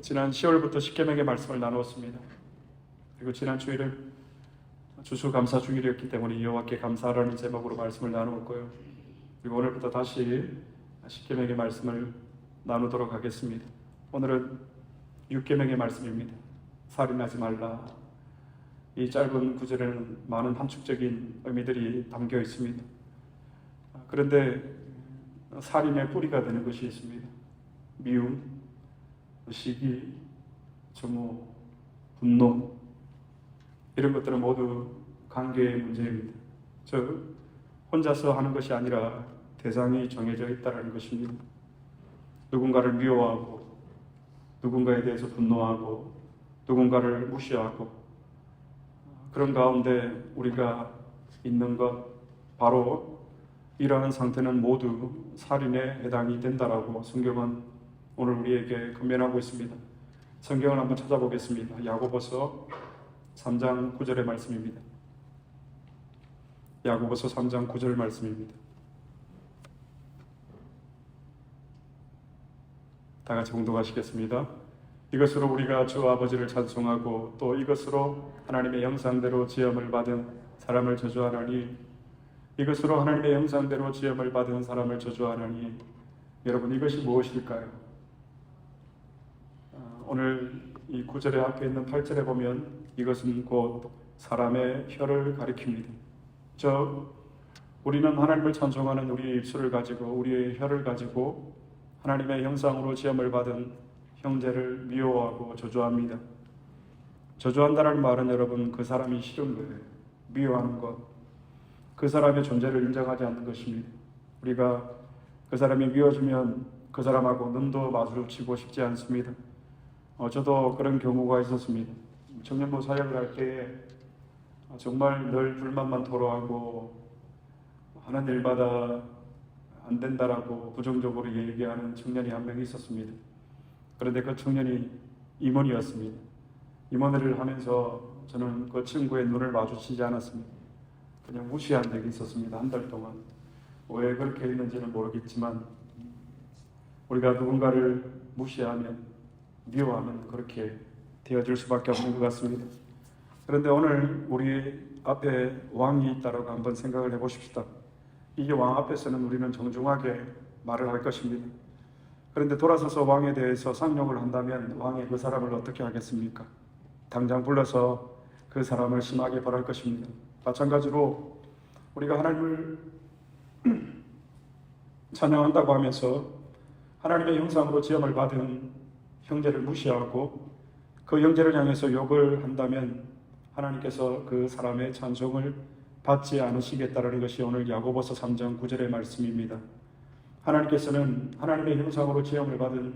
지난 10월부터 십계명의 말씀을 나누었습니다. 그리고 지난 주일은 추수감사 주일이었기 때문에 여호와께 감사하라는 제목으로 말씀을 나누었고요. 그리고 오늘부터 다시 십계명의 말씀을 나누도록 하겠습니다. 오늘은 육계명의 말씀입니다. 살인하지 말라. 이 짧은 구절에는 많은 함축적인 의미들이 담겨 있습니다. 그런데 살인의 뿌리가 되는 것이 있습니다. 미움, 시기, 증오, 분노, 이런 것들은 모두 관계의 문제입니다. 즉, 혼자서 하는 것이 아니라 대상이 정해져 있다는 것입니다. 누군가를 미워하고, 누군가에 대해서 분노하고, 누군가를 무시하고, 그런 가운데 우리가 있는 것, 바로 이러한 상태는 모두 살인에 해당이 된다라고 성경은 오늘 우리에게 권면하고 있습니다. 성경을 한번 찾아보겠습니다. 야고보서 3장 9절의 말씀입니다. 야고보서 3장 9절 말씀입니다. 다 같이 봉독하시겠습니다. 이것으로 우리가 주 아버지를 찬송하고 또 이것으로 하나님의 형상대로 지음을 받은 사람을 저주하나니, 이것으로 하나님의 형상대로 지음을 받은 사람을 저주하나니. 여러분, 이것이 무엇일까요? 오늘 이 9절에 앞에 있는 8절에 보면 이것은 곧 사람의 혀를 가리킵니다. 즉, 우리는 하나님을 찬송하는 우리의 입술을 가지고, 우리의 혀를 가지고 하나님의 형상으로 지음을 받은 형제를 미워하고 저주합니다. 저주한다는 말은 여러분, 그 사람이 싫은 거예요. 미워하는 것, 그 사람의 존재를 인정하지 않는 것입니다. 우리가 그 사람이 미워지면 그 사람하고 눈도 마주치고 싶지 않습니다. 저도 그런 경우가 있었습니다. 청년부 사역을 할 때에 정말 늘 불만만 토로하고 하는 일마다 안 된다라고 부정적으로 얘기하는 청년이 한 명 있었습니다. 그런데 그 청년이 임원이었습니다. 임원을 하면서 저는 그 친구의 눈을 마주치지 않았습니다. 그냥 무시한 적이 있었습니다. 한 달 동안. 왜 그렇게 했는지는 모르겠지만 우리가 누군가를 무시하면, 미워하면 그렇게 되어질 수밖에 없는 것 같습니다. 그런데 오늘 우리 앞에 왕이 있다고 한번 생각을 해보십시다. 이 왕 앞에서는 우리는 정중하게 말을 할 것입니다. 그런데 돌아서서 왕에 대해서 상용을 한다면 왕이 그 사람을 어떻게 하겠습니까? 당장 불러서 그 사람을 심하게 벌할 것입니다. 마찬가지로 우리가 하나님을 찬양한다고 하면서 하나님의 형상으로 지음을 받은 형제를 무시하고 그 형제를 향해서 욕을 한다면 하나님께서 그 사람의 찬송을 받지 않으시겠다는 것이 오늘 야고보서 3장 9절의 말씀입니다. 하나님께서는 하나님의 형상으로 지음을 받은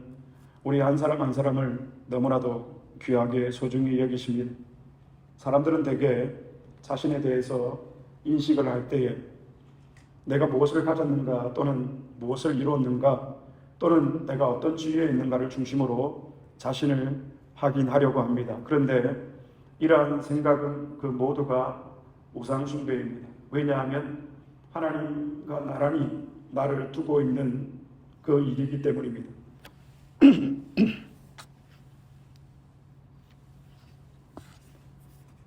우리 한 사람 한 사람을 너무나도 귀하게 소중히 여기십니다. 사람들은 대개 자신에 대해서 인식을 할 때에 내가 무엇을 가졌는가, 또는 무엇을 이루었는가, 또는 내가 어떤 지위에 있는가를 중심으로 자신을 확인하려고 합니다. 그런데 이러한 생각은 그 모두가 우상숭배입니다. 왜냐하면 하나님과 나란히 나를 두고 있는 그 일이기 때문입니다.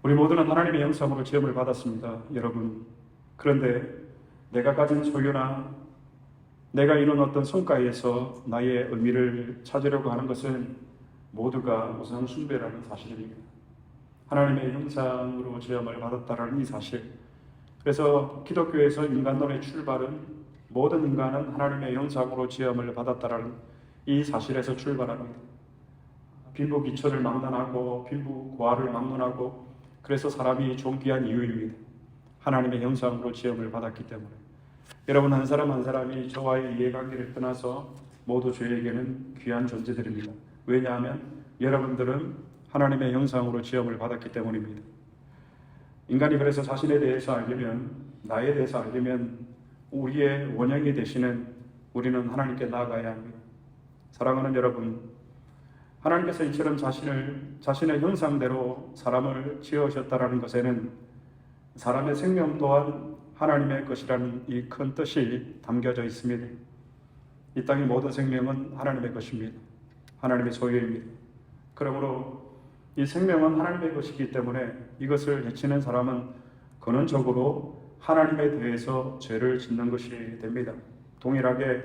우리 모두는 하나님의 형상으로 지음을 받았습니다, 여러분. 그런데 내가 가진 소유나 내가 이룬 어떤 성과에서 나의 의미를 찾으려고 하는 것은 모두가 우상 숭배라는 사실입니다. 하나님의 형상으로 지음을 받았다라는 이 사실. 그래서 기독교에서 인간론의 출발은 모든 인간은 하나님의 형상으로 지음을 받았다라는 이 사실에서 출발합니다. 빈부 기초를 막론하고 빈부 고하를 막론하고, 그래서 사람이 존귀한 이유입니다. 하나님의 형상으로 지음을 받았기 때문에. 여러분, 한 사람 한 사람이 저와의 이해관계를 떠나서 모두 저에게는 귀한 존재들입니다. 왜냐하면 여러분들은 하나님의 형상으로 지음을 받았기 때문입니다. 인간이 그래서 자신에 대해서 알려면, 나에 대해서 알려면 우리의 원형이 되시는 우리는 하나님께 나아가야 합니다. 사랑하는 여러분, 하나님께서 이처럼 자신의 형상대로 사람을 지으셨다는 것에는 사람의 생명 또한 하나님의 것이라는 이 큰 뜻이 담겨져 있습니다. 이 땅의 모든 생명은 하나님의 것입니다. 하나님의 소유입니다. 그러므로 이 생명은 하나님의 것이기 때문에 이것을 해치는 사람은 근원적으로 하나님에 대해서 죄를 짓는 것이 됩니다. 동일하게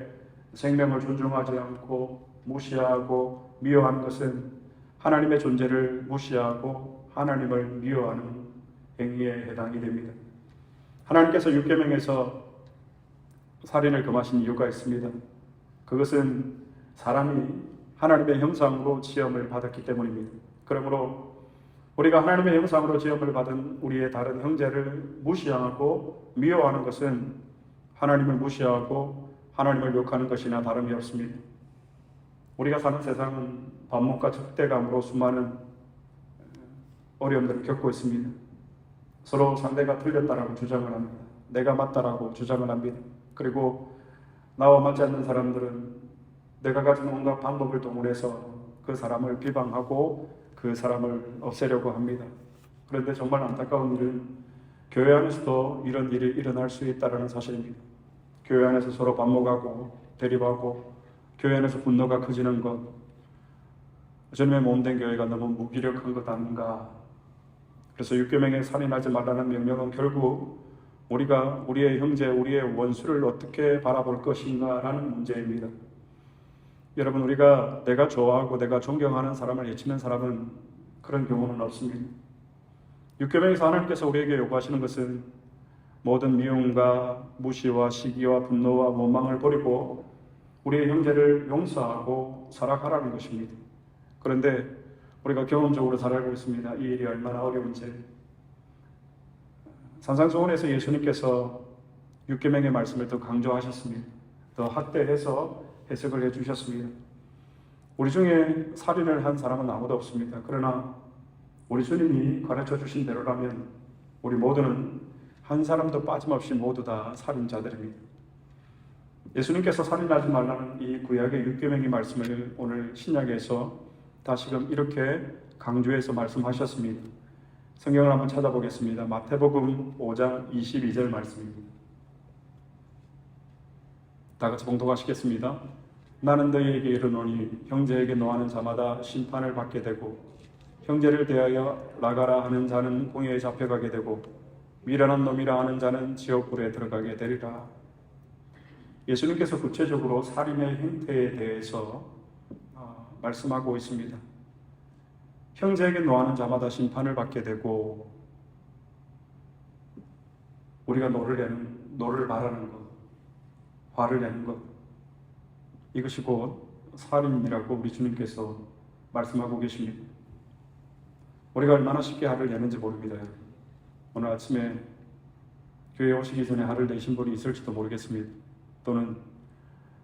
생명을 존중하지 않고 무시하고 미워하는 것은 하나님의 존재를 무시하고 하나님을 미워하는 행위에 해당이 됩니다. 하나님께서 율법에서 살인을 금하신 이유가 있습니다. 그것은 사람이 하나님의 형상으로 지음을 받았기 때문입니다. 그러므로 우리가 하나님의 형상으로 지음을 받은 우리의 다른 형제를 무시하고 미워하는 것은 하나님을 무시하고 하나님을 욕하는 것이나 다름이 없습니다. 우리가 사는 세상은 반목과 적대감으로 수많은 어려움들을 겪고 있습니다. 서로 상대가 틀렸다라고 주장을 합니다. 내가 맞다라고 주장을 합니다. 그리고 나와 맞지 않는 사람들은 내가 가진 온갖 방법을 동원해서 그 사람을 비방하고 그 사람을 없애려고 합니다. 그런데 정말 안타까운 일은 교회 안에서도 이런 일이 일어날 수 있다는 사실입니다. 교회 안에서 서로 반목하고 대립하고 교회 안에서 분노가 커지는 것, 주님의 몸된 교회가 너무 무기력한 것 아닌가. 그래서 율법에 살인하지 말라는 명령은 결국 우리가 우리의 형제, 우리의 원수를 어떻게 바라볼 것인가라는 문제입니다. 여러분, 우리가 내가 좋아하고 내가 존경하는 사람을 해치는 사람은 그런 경우는 없습니다. 율법에서 하나님께서 우리에게 요구하시는 것은 모든 미움과 무시와 시기와 분노와 원망을 버리고 우리의 형제를 용서하고 살아가라는 것입니다. 그런데 우리가 경험적으로 잘 알고 있습니다. 이 일이 얼마나 어려운지. 산상수훈에서 예수님께서 율법의 말씀을 더 강조하셨습니다. 더 확대해서 해석을 해주셨습니다. 우리 중에 살인을 한 사람은 아무도 없습니다. 그러나 우리 주님이 가르쳐 주신 대로라면 우리 모두는 한 사람도 빠짐없이 모두 다 살인자들입니다. 예수님께서 살인하지 말라는 이 구약의 율법의 말씀을 오늘 신약에서 다시금 이렇게 강조해서 말씀하셨습니다. 성경을 한번 찾아보겠습니다. 마태복음 5장 22절 말씀입니다. 다 같이 봉독하시겠습니다. 나는 너희에게 이르노니 형제에게 노하는 자마다 심판을 받게 되고 형제를 대하여 나가라 하는 자는 공회에 잡혀가게 되고 미련한 놈이라 하는 자는 지옥불에 들어가게 되리라. 예수님께서 구체적으로 살인의 행태에 대해서 말씀하고 있습니다. 형제에게 노하는 자마다 심판을 받게 되고 우리가 노를 바라는 것, 화를 내는 것, 이것이 곧 살인이라고 우리 주님께서 말씀하고 계십니다. 우리가 얼마나 쉽게 화를 내는지 모릅니다. 오늘 아침에 교회에 오시기 전에 화를 내신 분이 있을지도 모르겠습니다. 또는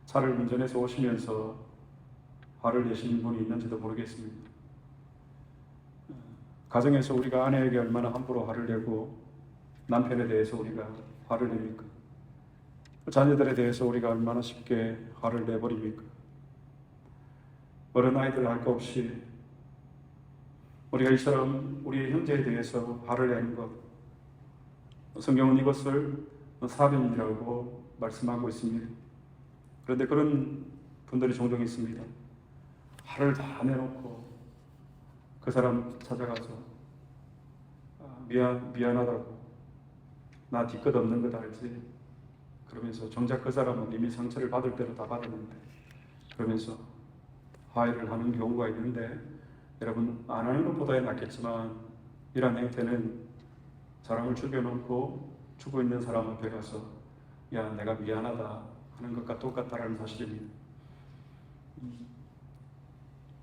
차를 운전해서 오시면서 화를 내시는 분이 있는지도 모르겠습니다. 가정에서 우리가 아내에게 얼마나 함부로 화를 내고 남편에 대해서 우리가 화를 냅니까? 자녀들에 대해서 우리가 얼마나 쉽게 화를 내버립니까? 어린아이들 할 것 없이 우리가 이처럼 우리의 형제에 대해서 화를 내는 것, 성경은 이것을 살인이라고 말씀하고 있습니다. 그런데 그런 분들이 종종 있습니다. 화를 다 내놓고 그 사람 찾아가서 미안하다고, 나 뒤끝 없는 것 알지? 그러면서 정작 그 사람은 이미 상처를 받을 대로 다 받았는데 그러면서 화해를 하는 경우가 있는데, 여러분, 안 하는 것보다 낫겠지만 이런 행태는 사람을 죽여놓고 죽어 있는 사람 앞에 가서 야, 내가 미안하다 하는 것과 똑같다라는 사실입니다.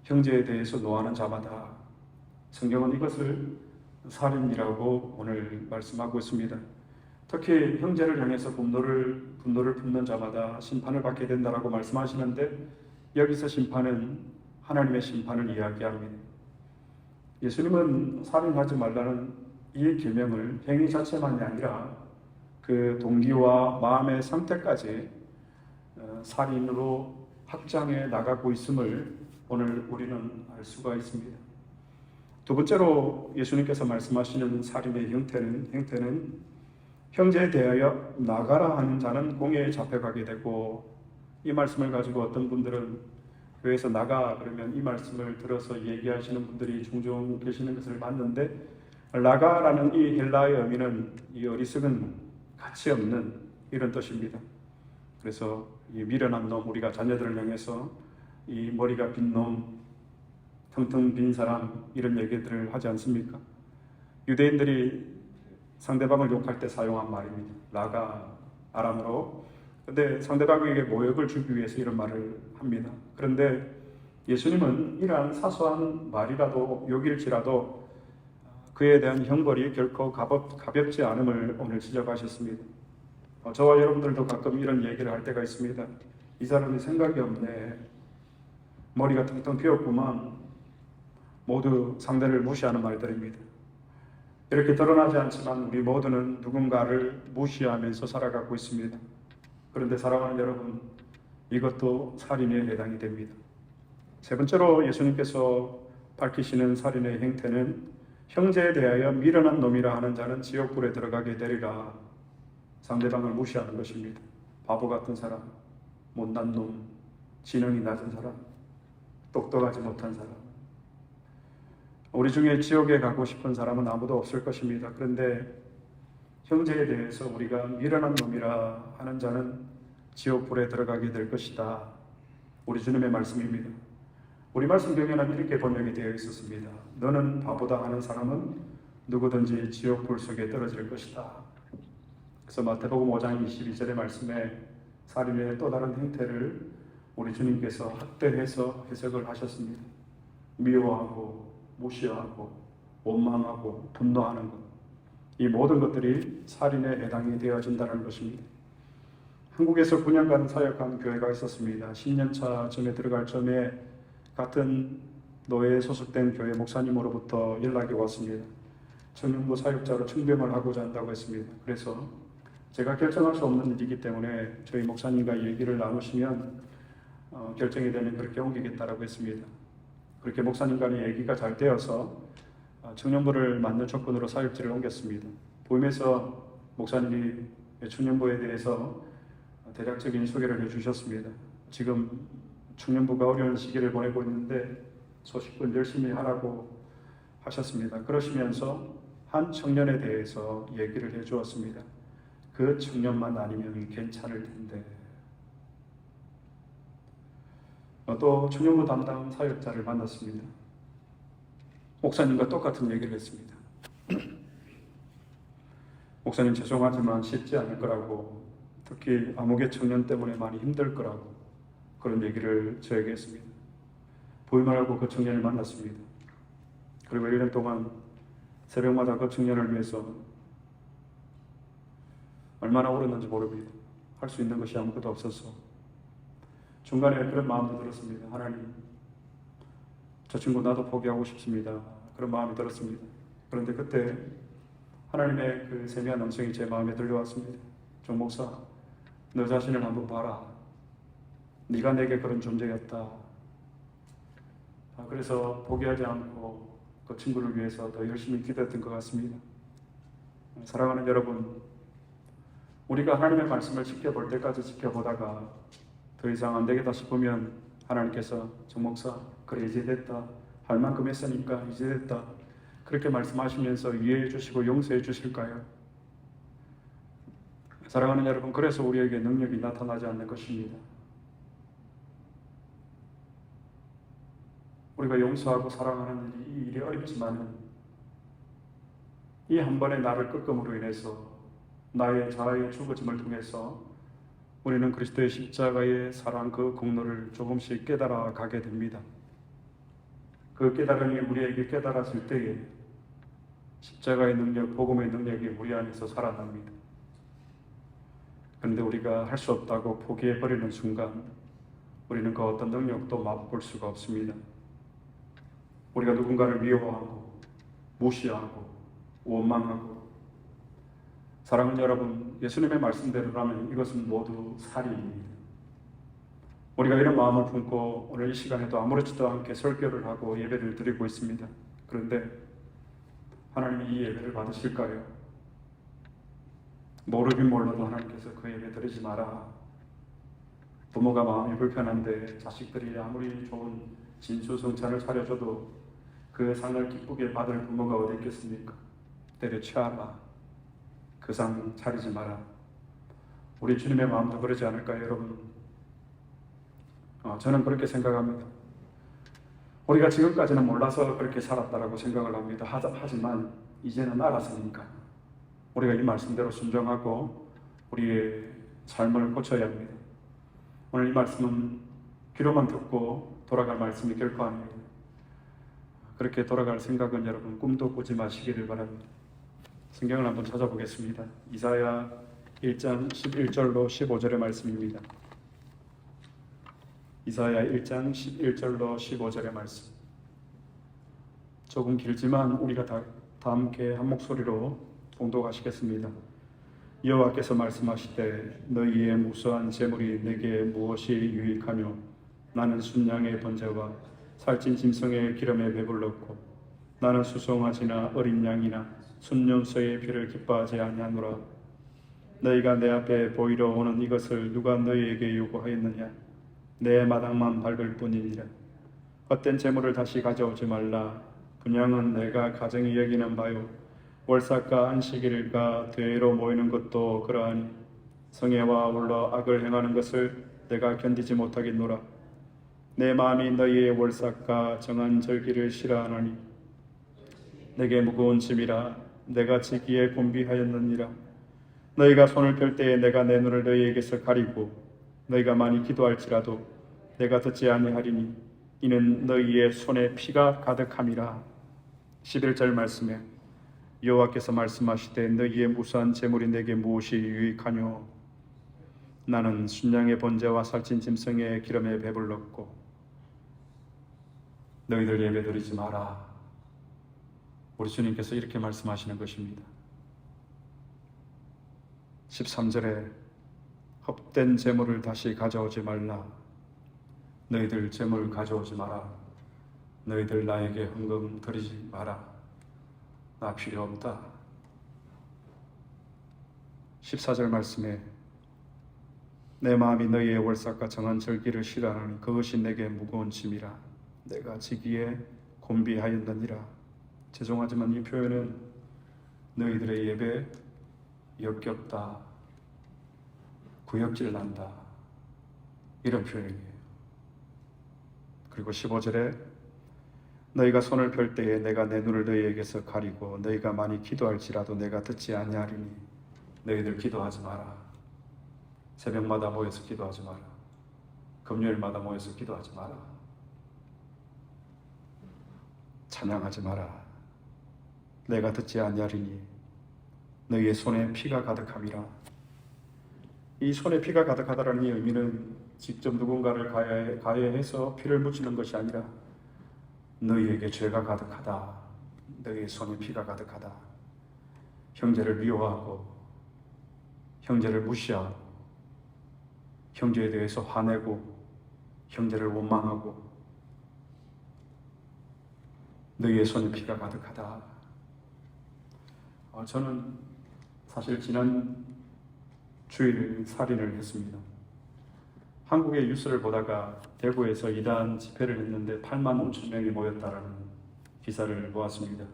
형제에 대해서 노하는 자마다, 성경은 이것을 살인이라고 오늘 말씀하고 있습니다. 특히 형제를 향해서 분노를 품는 자마다 심판을 받게 된다라고 말씀하시는데, 여기서 심판은 하나님의 심판을 이야기합니다. 예수님은 살인하지 말라는 이 계명을 행위 자체만이 아니라 그 동기와 마음의 상태까지 살인으로 확장해 나가고 있음을 오늘 우리는 알 수가 있습니다. 두 번째로 예수님께서 말씀하시는 살인의 행태는 형제에 대하여 나가라 하는 자는 공회에 잡혀가게 되고, 이 말씀을 가지고 어떤 분들은 교회에서 나가 그러면 이 말씀을 들어서 얘기하시는 분들이 종종 계시는 것을 봤는데, 나가라는 이 헬라의 의미는 이 어리석은 가치 없는 이런 뜻입니다. 그래서 이 미련한 놈, 우리가 자녀들을 향해서 이 머리가 빈 놈, 텅텅 빈 사람, 이런 얘기들을 하지 않습니까? 유대인들이 상대방을 욕할 때 사용한 말입니다. 라가, 아람어로. 근데 상대방에게 모욕을 주기 위해서 이런 말을 합니다. 그런데 예수님은 이러한 사소한 말이라도 욕일지라도 그에 대한 형벌이 결코 가볍지 않음을 오늘 지적하셨습니다. 저와 여러분들도 가끔 이런 얘기를 할 때가 있습니다. 이 사람이 생각이 없네. 머리가 텅텅 비었구만. 모두 상대를 무시하는 말들입니다. 이렇게 드러나지 않지만 우리 모두는 누군가를 무시하면서 살아가고 있습니다. 그런데 사랑하는 여러분, 이것도 살인에 해당이 됩니다. 세 번째로 예수님께서 밝히시는 살인의 행태는 형제에 대하여 미련한 놈이라 하는 자는 지옥불에 들어가게 되리라. 상대방을 무시하는 것입니다. 바보 같은 사람, 못난 놈, 지능이 낮은 사람, 똑똑하지 못한 사람. 우리 중에 지옥에 가고 싶은 사람은 아무도 없을 것입니다. 그런데 형제에 대해서 우리가 미련한 놈이라 하는 자는 지옥불에 들어가게 될 것이다. 우리 주님의 말씀입니다. 우리 말씀 경에는 이렇게 번역이 되어 있었습니다. 너는 바보다 하는 사람은 누구든지 지옥불 속에 떨어질 것이다. 그래서 마태복음 5장 22절의 말씀에 살인의 또 다른 행태를 우리 주님께서 확대해서 해석을 하셨습니다. 미워하고 무시하고 원망하고 분노하는 것, 이 모든 것들이 살인에 해당이 되어진다는 것입니다. 한국에서 9년간 사역한 교회가 있었습니다. 10년차 전에 들어갈 점에 같은 노예에 소속된 교회 목사님으로부터 연락이 왔습니다. 청년부 사역자로 청병을 하고자 한다고 했습니다. 그래서 제가 결정할 수 없는 일이기 때문에 저희 목사님과 얘기를 나누시면 결정이 되면 그렇게 옮기겠다라고 했습니다. 그렇게 목사님 간의 얘기가 잘 되어서 청년부를 맞는 조건으로 사역지를 옮겼습니다. 보임에서 목사님이 청년부에 대해서 대략적인 소개를 해주셨습니다. 지금 청년부가 어려운 시기를 보내고 있는데 소식은 열심히 하라고 하셨습니다. 그러시면서 한 청년에 대해서 얘기를 해주었습니다. 그 청년만 아니면 괜찮을 텐데. 또 청년부 담당 사역자를 만났습니다. 목사님과 똑같은 얘기를 했습니다. 목사님 죄송하지만 쉽지 않을 거라고, 특히 암흑의 청년 때문에 많이 힘들 거라고 그런 얘기를 저에게 했습니다. 부임을 하고 그 청년을 만났습니다. 그리고 1년 동안 새벽마다 그 청년을 위해서 얼마나 울었는지 모릅니다. 할 수 있는 것이 아무것도 없어서 중간에 그런 마음도 들었습니다. 하나님, 저 친구 나도 포기하고 싶습니다. 그런 마음이 들었습니다. 그런데 그때 하나님의 그 세미한 음성이 제 마음에 들려왔습니다. 정 목사, 너 자신을 한번 봐라. 네가 내게 그런 존재였다. 그래서 포기하지 않고 그 친구를 위해서 더 열심히 기도했던 것 같습니다. 사랑하는 여러분, 우리가 하나님의 말씀을 지켜볼 때까지 지켜보다가 더 이상 안 되겠다 싶으면 하나님께서 정 목사, 그래 이제 됐다. 할 만큼 했으니까 이제 됐다. 그렇게 말씀하시면서 이해해 주시고 용서해 주실까요? 사랑하는 여러분, 그래서 우리에게 능력이 나타나지 않는 것입니다. 우리가 용서하고 사랑하는 이 일이 어렵지만은 이 한 번의 나를 꺾음으로 인해서 나의 자아의 죽어짐을 통해서 우리는 그리스도의 십자가의 사랑 그 공로를 조금씩 깨달아 가게 됩니다. 그 깨달음이 우리에게 깨달았을 때에 십자가의 능력, 복음의 능력이 우리 안에서 살아납니다. 그런데 우리가 할 수 없다고 포기해버리는 순간 우리는 그 어떤 능력도 맛볼 수가 없습니다. 우리가 누군가를 미워하고 무시하고 원망하고, 사랑하는 여러분, 예수님의 말씀대로라면 이것은 모두 살인입니다. 우리가 이런 마음을 품고 오늘 이 시간에도 아무렇지도 않게 설교를 하고 예배를 드리고 있습니다. 그런데 하나님이 이 예배를 받으실까요? 모르긴 몰라도 하나님께서 그 예배 드리지 마라. 부모가 마음이 불편한데 자식들이 아무리 좋은 진수성찬을 차려줘도 그 상을 기쁘게 받을 부모가 어디 있겠습니까? 때려치워라. 그 상 차리지 마라. 우리 주님의 마음도 그러지 않을까요, 여러분? 저는 그렇게 생각합니다. 우리가 지금까지는 몰라서 그렇게 살았다라고 생각을 합니다. 하지만 이제는 알았으니까 우리가 이 말씀대로 순종하고 우리의 삶을 고쳐야 합니다. 오늘 이 말씀은 귀로만 듣고 돌아갈 말씀이 결코 아닙니다. 그렇게 돌아갈 생각은 여러분 꿈도 꾸지 마시기를 바랍니다. 성경을 한번 찾아보겠습니다. 이사야 1장 11절로 15절의 말씀입니다. 이사야 1장 11절로 15절의 말씀. 조금 길지만 우리가 다 함께 한 목소리로 봉독하시겠습니다. 여호와께서 말씀하시되 너희의 무수한 재물이 내게 무엇이 유익하며 나는 순양의 번제와 살찐 짐승의 기름에 배불렀고 나는 수송아지나 어린 양이나 순염소의 피를 기뻐하지 아니하노라. 너희가 내 앞에 보이러 오는 이것을 누가 너희에게 요구하였느냐? 내 마당만 밟을 뿐이니라. 헛된 재물을 다시 가져오지 말라. 분양은 내가 가정이 여기는 바요 월삭과 안식일과 대회로 모이는 것도 그러하니 성애와 울러 악을 행하는 것을 내가 견디지 못하겠노라. 내 마음이 너희의 월삭과 정한 절기를 싫어하노니 내게 무거운 짐이라 내가 지기에 곤비하였느니라. 너희가 손을 펼 때에 내가 내 눈을 너희에게서 가리고 너희가 많이 기도할지라도 내가 듣지 아니하리니 이는 너희의 손에 피가 가득함이라. 11절 말씀에 여호와께서 말씀하시되 너희의 무수한 재물이 내게 무엇이 유익하뇨? 나는 순양의 번제와 살찐 짐승의 기름에 배불렀고 너희들 예배드리지 마라. 우리 주님께서 이렇게 말씀하시는 것입니다. 13절에 헛된 재물을 다시 가져오지 말라. 너희들 재물 가져오지 마라. 너희들 나에게 헌금 드리지 마라. 나 필요 없다. 14절 말씀에 내 마음이 너희의 월삭과 정한 절기를 싫어하노니 그것이 내게 무거운 짐이라 내가 지기에 곤비하였느니라. 죄송하지만 이 표현은 너희들의 예배 역겹다, 구역질 난다 이런 표현이에요. 그리고 15절에 너희가 손을 펼 때에 내가 내 눈을 너희에게서 가리고 너희가 많이 기도할지라도 내가 듣지 아니하리니 너희들 기도하지 마라. 새벽마다 모여서 기도하지 마라. 금요일마다 모여서 기도하지 마라. 찬양하지 마라. 내가 듣지 아니하리니 너희의 손에 피가 가득함이라. 이 손에 피가 가득하다라는 이 의미는 직접 누군가를 가해해서 피를 묻히는 것이 아니라 너희에게 죄가 가득하다. 너희의 손에 피가 가득하다. 형제를 미워하고 형제를 무시하고 형제에 대해서 화내고 형제를 원망하고 너희의 손에 피가 가득하다. 저는 사실 지난 주일 살인을 했습니다. 한국의 뉴스를 보다가 대구에서 이단 집회를 했는데 8만 5천 명이 모였다라는 기사를 보았습니다.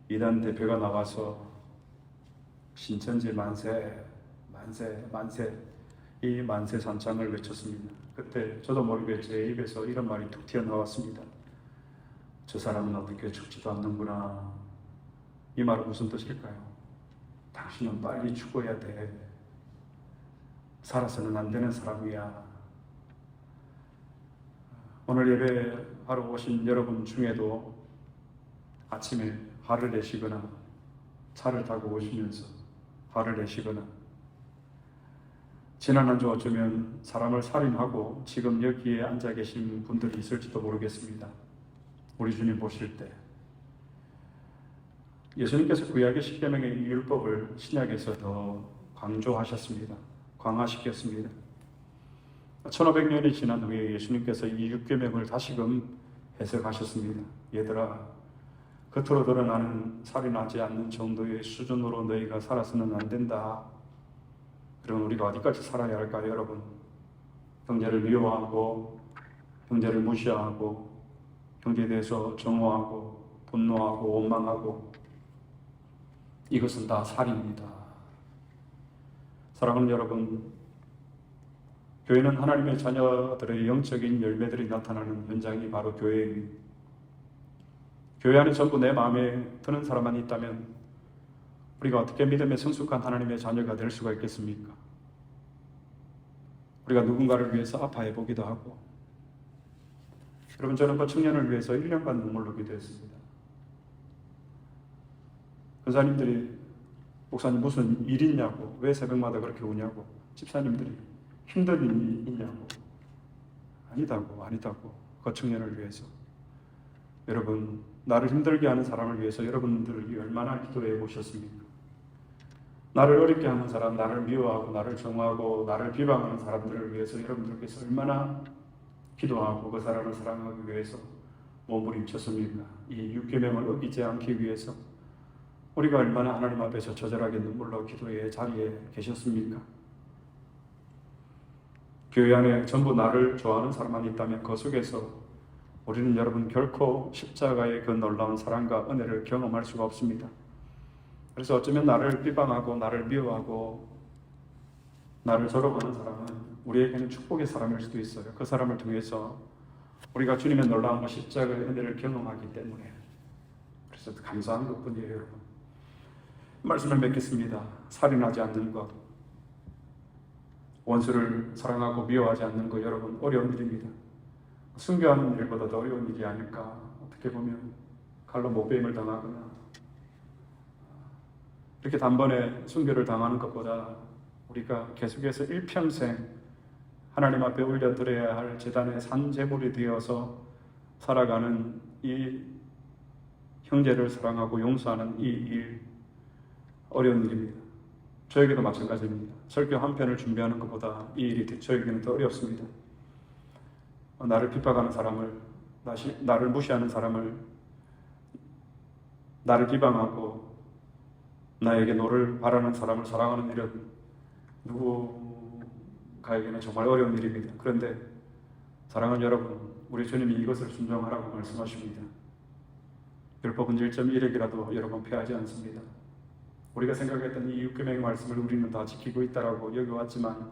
이단 대표가 나와서 신천지 만세, 만세, 만세 이 만세 산창을 외쳤습니다. 그때 저도 모르게 제 입에서 이런 말이 툭 튀어나왔습니다. 저 사람은 어떻게 죽지도 않는구나. 이 말은 무슨 뜻일까요? 당신은 빨리 죽어야 돼. 살아서는 안 되는 사람이야. 오늘 예배하러 오신 여러분 중에도 아침에 화를 내시거나 차를 타고 오시면서 화를 내시거나 지난 한 주 어쩌면 사람을 살인하고 지금 여기에 앉아 계신 분들이 있을지도 모르겠습니다. 우리 주님 보실 때 예수님께서 구약의 10계명의 이 율법을 신약에서 더 강조하셨습니다. 강화시켰습니다. 1500년이 지난 후에 예수님께서 이 6계명을 다시금 해석하셨습니다. 얘들아, 겉으로 드러나는 살인하지 않는 정도의 수준으로 너희가 살아서는 안 된다. 그럼 우리가 어디까지 살아야 할까요, 여러분? 형제를 미워하고 형제를 무시하고 형제에 대해서 정오하고 분노하고 원망하고 이것은 다 살인입니다. 사랑하는 여러분, 교회는 하나님의 자녀들의 영적인 열매들이 나타나는 현장이 바로 교회입니다. 교회 안에 전부 내 마음에 드는 사람만 있다면 우리가 어떻게 믿음에 성숙한 하나님의 자녀가 될 수가 있겠습니까? 우리가 누군가를 위해서 아파해 보기도 하고, 여러분, 저는 그 청년을 위해서 1년간 눈물로 기도했습니다. 권사님들이 목사님 무슨 일 있냐고, 왜 새벽마다 그렇게 우냐고, 집사님들이 힘든 일이 있냐고, 아니다고 그 청년을 위해서. 여러분, 나를 힘들게 하는 사람을 위해서 여러분들이 얼마나 기도해 보셨습니까? 나를 어렵게 하는 사람, 나를 미워하고 나를 정하고 나를 비방하는 사람들을 위해서 여러분들께서 얼마나 기도하고 그 사람을 사랑하기 위해서 몸부림쳤습니까? 이 6계명을 어기지 않기 위해서 우리가 얼마나 하나님 앞에서 처절하게 눈물로 기도의 자리에 계셨습니까? 교회 안에 전부 나를 좋아하는 사람만 있다면 그 속에서 우리는 여러분 결코 십자가의 그 놀라운 사랑과 은혜를 경험할 수가 없습니다. 그래서 어쩌면 나를 비방하고 나를 미워하고 나를 저러하는 사람은 우리에게는 축복의 사람일 수도 있어요. 그 사람을 통해서 우리가 주님의 놀라운 십자가의 은혜를 경험하기 때문에, 그래서 감사한 것뿐이에요. 여러분, 말씀을 맺겠습니다. 살인하지 않는 것, 원수를 사랑하고 미워하지 않는 것, 여러분 어려운 일입니다. 순교하는 일보다 더 어려운 일이 아닐까. 어떻게 보면 칼로 목베임을 당하거나 이렇게 단번에 순교를 당하는 것보다 우리가 계속해서 일평생 하나님 앞에 올려드려야 할 제단의 산제물이 되어서 살아가는 이 형제를 사랑하고 용서하는 이 일, 어려운 일입니다. 저에게도 마찬가지입니다. 설교 한 편을 준비하는 것보다 이 일이 저에게는 더 어렵습니다. 나를 핍박하는 사람을, 나를 무시하는 사람을, 나를 비방하고 나에게 노를 바라는 사람을 사랑하는 일은 누구가에게는 정말 어려운 일입니다. 그런데 사랑하는 여러분, 우리 주님이 이것을 순종하라고 말씀하십니다. 율법은 1.1핵이라도 여러 번 패하지 않습니다. 우리가 생각했던 이 6계명의 말씀을 우리는 다 지키고 있다라고 여겨왔지만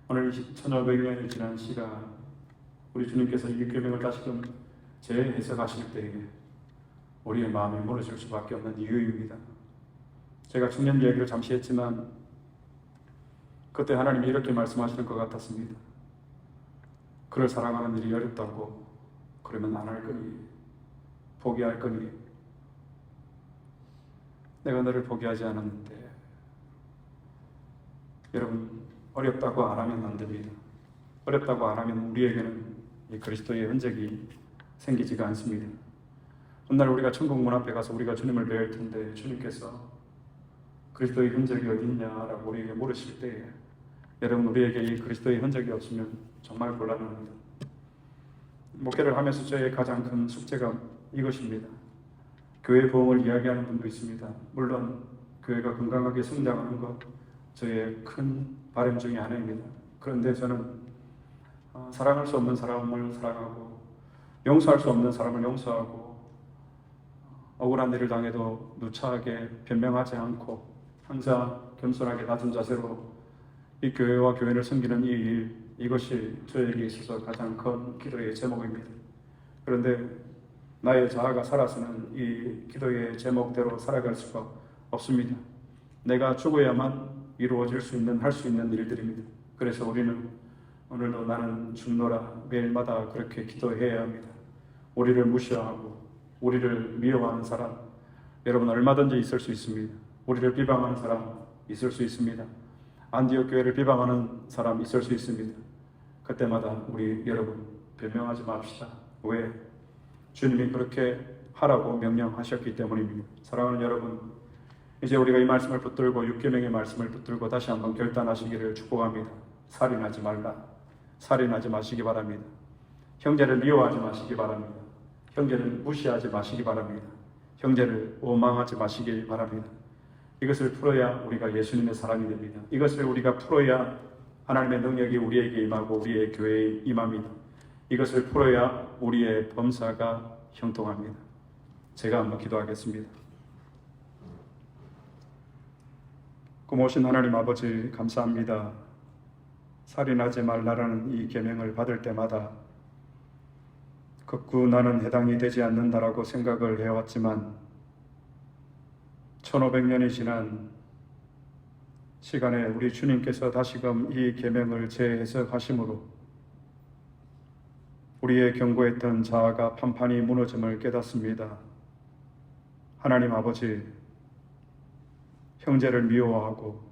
오늘 1500년이 지난 시간 우리 주님께서 이 6계명을 다시금 재해석하실 때에 우리의 마음이 무너질 수밖에 없는 이유입니다. 제가 청년 이야기를 잠시 했지만 그때 하나님이 이렇게 말씀하시는 것 같았습니다. 그를 사랑하는 일이 어렵다고 그러면 안 할 거니, 포기할 거니, 내가 너를 포기하지 않았는데. 여러분, 어렵다고 안 하면 안 됩니다. 어렵다고 안 하면 우리에게는 이 그리스도의 흔적이 생기지가 않습니다. 훗날 우리가 천국 문 앞에 가서 우리가 주님을 뵐 텐데 주님께서 그리스도의 흔적이 어디 있냐라고 우리에게 물으실 때에 여러분, 우리에게 이 그리스도의 흔적이 없으면 정말 곤란합니다. 목회를 하면서 저의 가장 큰 숙제가 이것입니다. 교회 부흥을 이야기하는 분도 있습니다. 물론 교회가 건강하게 성장하는 것 저의 큰 바람 중에 하나입니다. 그런데 저는 사랑할 수 없는 사람을 사랑하고 용서할 수 없는 사람을 용서하고 억울한 일을 당해도 누차하게 변명하지 않고 항상 겸손하게 낮은 자세로 이 교회와 교회를 섬기는 이 일, 이것이 저에게 있어서 가장 큰 기도의 제목입니다. 그런데 나의 자아가 살아서는 이 기도의 제목대로 살아갈 수가 없습니다. 내가 죽어야만 이루어질 수 있는, 할 수 있는 일들입니다. 그래서 우리는 오늘도 나는 죽노라 매일마다 그렇게 기도해야 합니다. 우리를 무시하고 우리를 미워하는 사람, 여러분 얼마든지 있을 수 있습니다. 우리를 비방하는 사람 있을 수 있습니다. 안디옥 교회를 비방하는 사람 있을 수 있습니다. 그때마다 우리 여러분 변명하지 맙시다. 왜? 주님이 그렇게 하라고 명령하셨기 때문입니다. 사랑하는 여러분, 이제 우리가 이 말씀을 붙들고 6계명의 말씀을 붙들고 다시 한번 결단하시기를 축복합니다. 살인하지 말라. 살인하지 마시기 바랍니다. 형제를 미워하지 마시기 바랍니다. 형제를 무시하지 마시기 바랍니다. 형제를 원망하지 마시기 바랍니다. 이것을 풀어야 우리가 예수님의 사람이 됩니다. 이것을 우리가 풀어야 하나님의 능력이 우리에게 임하고 우리의 교회에 임합니다. 이것을 풀어야 우리의 범사가 형통합니다. 제가 한번 기도하겠습니다. 고모신 하나님 아버지, 감사합니다. 살인하지 말라라는 이 계명을 받을 때마다 극구 나는 해당이 되지 않는다라고 생각을 해왔지만 1500년이 지난 시간에 우리 주님께서 다시금 이 계명을 재해석하심으로 우리의 경고했던 자아가 판판이 무너짐을 깨닫습니다. 하나님 아버지, 형제를 미워하고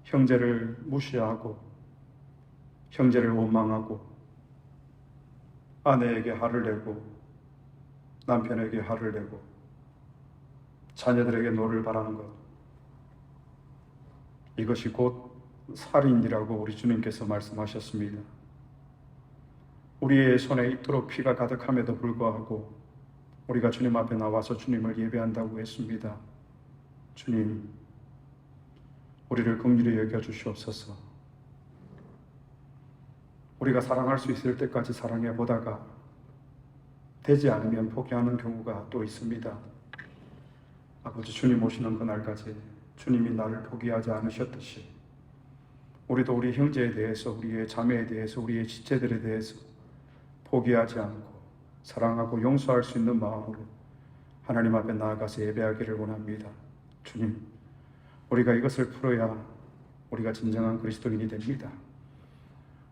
형제를 무시하고 형제를 원망하고 아내에게 화를 내고 남편에게 화를 내고 자녀들에게 노를 바라는 것, 이것이 곧 살인이라고 우리 주님께서 말씀하셨습니다. 우리의 손에 이토록 피가 가득함에도 불구하고 우리가 주님 앞에 나와서 주님을 예배한다고 했습니다. 주님, 우리를 긍휼히 여겨 주시옵소서. 우리가 사랑할 수 있을 때까지 사랑해 보다가 되지 않으면 포기하는 경우가 또 있습니다. 아버지, 주님 오시는 그날까지 주님이 나를 포기하지 않으셨듯이 우리도 우리 형제에 대해서, 우리의 자매에 대해서, 우리의 지체들에 대해서 포기하지 않고 사랑하고 용서할 수 있는 마음으로 하나님 앞에 나아가서 예배하기를 원합니다. 주님, 우리가 이것을 풀어야 우리가 진정한 그리스도인이 됩니다.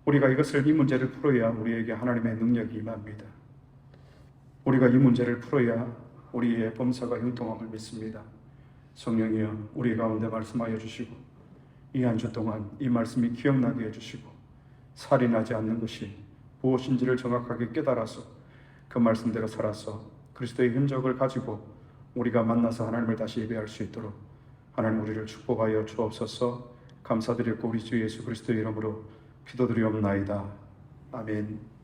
우리가 이 문제를 풀어야 우리에게 하나님의 능력이 임합니다. 우리가 이 문제를 풀어야 우리의 범사가 형통함을 믿습니다. 성령이여, 우리 가운데 말씀하여 주시고 이 한 주 동안 이 말씀이 기억나게 해주시고 살인하지 않는 것이 무엇인지를 정확하게 깨달아서 그 말씀대로 살아서 그리스도의 흔적을 가지고 우리가 만나서 하나님을 다시 예배할 수 있도록 하나님 우리를 축복하여 주옵소서. 감사드리고 우리 주 예수 그리스도의 이름으로 기도드리옵나이다. 아멘.